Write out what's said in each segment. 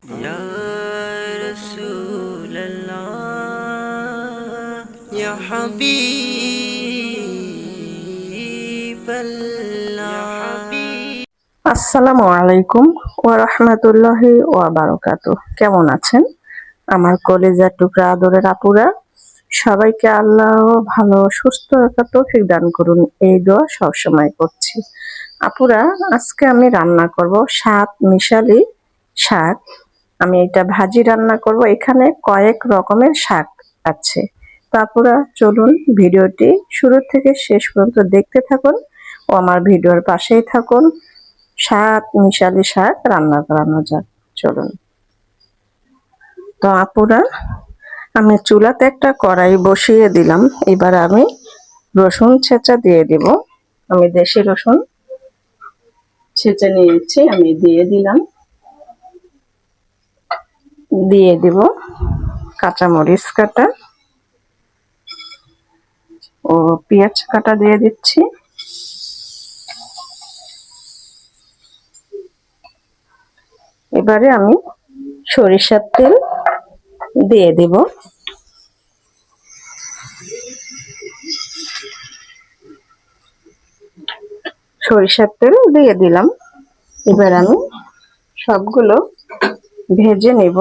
يا رسول الله يا حبيب الله আসসালামু আলাইকুম ওয়া রাহমাতুল্লাহি ওয়া বারাকাতুহু। কেমন আছেন আমার কলিজার টুকরা আদরের আপুরা? সবাইকে আল্লাহ ভালো সুস্থ রাখার তৌফিক দান করুন, এই দোয়া সবসময় করছি। আপুরা, আজকে আমি রান্না করব সাত মিশালি শাক। আমি এটা ভাজি রান্না করব। এখানে কয়েক রকমের শাক আছে। তো আপুরা, চলুন ভিডিওটি শুরু থেকে শেষ পর্যন্ত দেখতে থাকুন ও আমার ভিডিওর পাশেই থাকুন। সাত মিশালি শাক রান্না করানো যাক, চলুন। তো আপুরা, আমি চুলাতে একটা কড়াই বসিয়ে দিলাম। এবার আমি রসুন ছেঁচা দিয়ে দিব। আমি দেশি রসুন ছেঁচে নিয়েছি, আমি দিয়ে দিলাম। দিয়ে দিব কাঁচামরিচ কাটা ও পেঁয়াজ কাটা দিয়ে দিচ্ছি। এবারে আমি সরিষার তেল দিয়ে দিব। সরিষার তেল দিয়ে দিলাম। এবার আমি সবগুলো ভেজে নেব।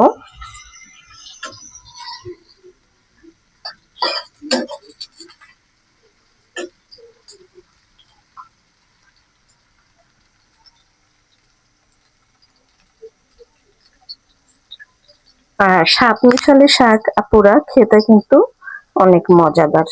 আর সাত মিশালি শাক আপুরা খেতে কিন্তু অনেক মজাদার।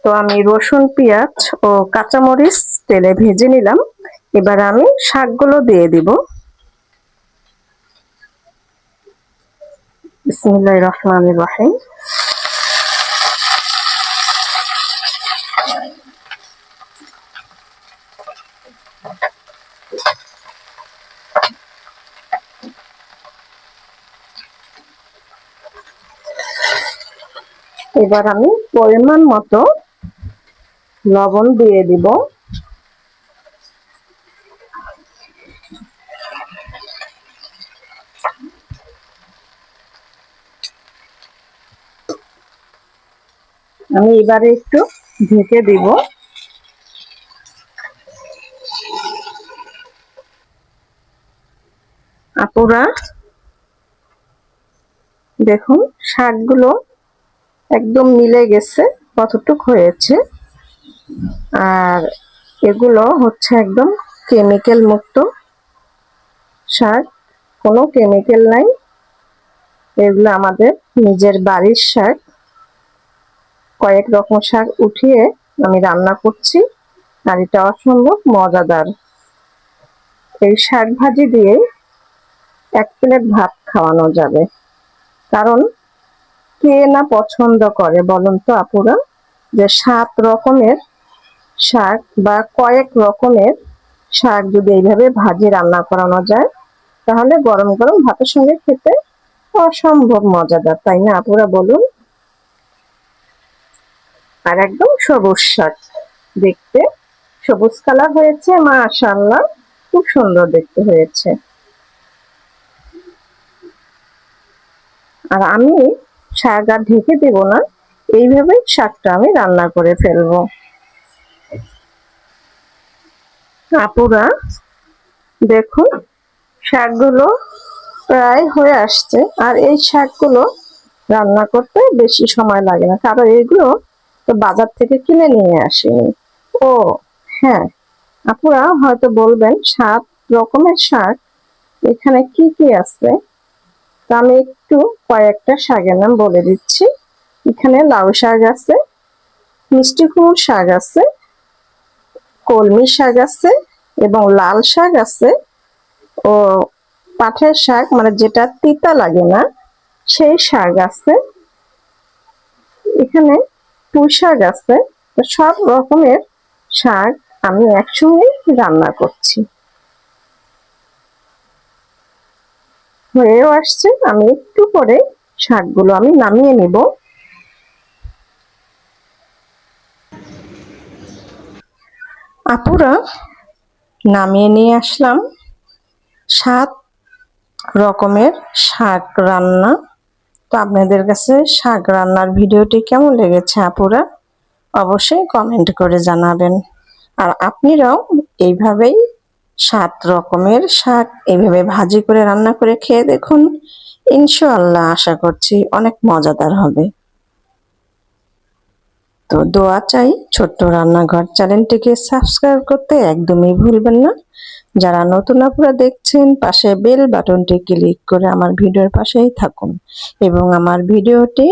তো আমি রসুন, পেঁয়াজ ও কাঁচামরিচ তেলে ভেজে নিলাম। এবার আমি শাকগুলো দিয়ে দিব। বিসমিল্লাহির রহমানির রহিম। এবার আমি পরিমাণ মতো লবণ দিয়ে দিব। আমি এবারে একটু ঢেকে দিব। আপুরা দেখুন, শাকগুলো একদম মিলে গেছে কতটুক হয়েছে। আর এগুলো হচ্ছে একদম কেমিক্যাল মুক্ত শাক, কোনো কেমিক্যাল নাই। এগুলো আমাদের নিজের বাড়ির শাক। কয়েক রকম শাক উঠিয়ে আমি রান্না করছি, আর এটা অসম্ভব মজাদার। এই শাক ভাজি দিয়ে এক প্লেট ভাত খাওয়ানো যাবে। কারণ কে না পছন্দ করে বলুন তো আপুরা, যে সাত রকমের শাক বা কয়েক রকমের শাক যদি এইভাবে ভাজি রান্না করানো যায়, তাহলে গরম গরম ভাতের সঙ্গে খেতে অসম্ভব মজাদার, তাই না আপুরা বলুন? আর একদম সবুজ শাক, দেখতে সবুজ কালার হয়েছে, মাশাআল্লাহ, খুব সুন্দর দেখতে হয়েছে। আর আমি শাক আর ঢেকে দেব না, এইভাবে শাকটা আমি রান্না করে ফেলবো। আপুরা দেখুন, শাকগুলো প্রায় হয়ে আসছে। আর এই শাকগুলো রান্না করতে বেশি সময় লাগে না, কারণ এগুলো তো বাজার থেকে কিনে নিয়ে আসিনি। ও হ্যাঁ, আপুরা হয়তো বলবেন 7 রকমের শাক এখানে কি কি আছে। তা আমি একটু কয়েকটা শাকের নাম বলে দিচ্ছি। এখানে লাউ শাক আছে, মিষ্টি কুমড়ো শাক আছে, কলমি শাক আছে, এবং লাল শাক আছে, ও পাটের শাক মানে যেটা তিতা লাগে না সেই শাক আছে, এখানে পুঁই শাক আছে, তো সব রকমের শাক আমি একসঙ্গে রান্না করছি। হয়েও আসছে, আমি একটু পরে শাকগুলো আমি নামিয়ে নিব। আপুরা, নামিয়ে নিয়ে আসলাম 7 রকমের শাক রান্না। তো আপনাদের কাছে শাক রান্নার ভিডিওটি কেমন লেগেছে আপুরা, অবশ্যই কমেন্ট করে জানাবেন। আর আপনারাও এইভাবেই 7 রকমের শাক এইভাবে ভাজি করে রান্না করে খেয়ে দেখুন, ইনশাআল্লাহ আশা করছি অনেক মজাদার হবে। তো দোয়া চাই, ছোট্ট রান্নাঘর চ্যানেলটিকে সাবস্ক্রাইব করতে একদমই ভুলবেন না। যারা নতুন আপুরা দেখছেন, পাশে বেল বাটনটি ক্লিক করে আমার ভিডিওর পাশেই থাকুন এবং আমার ভিডিওটি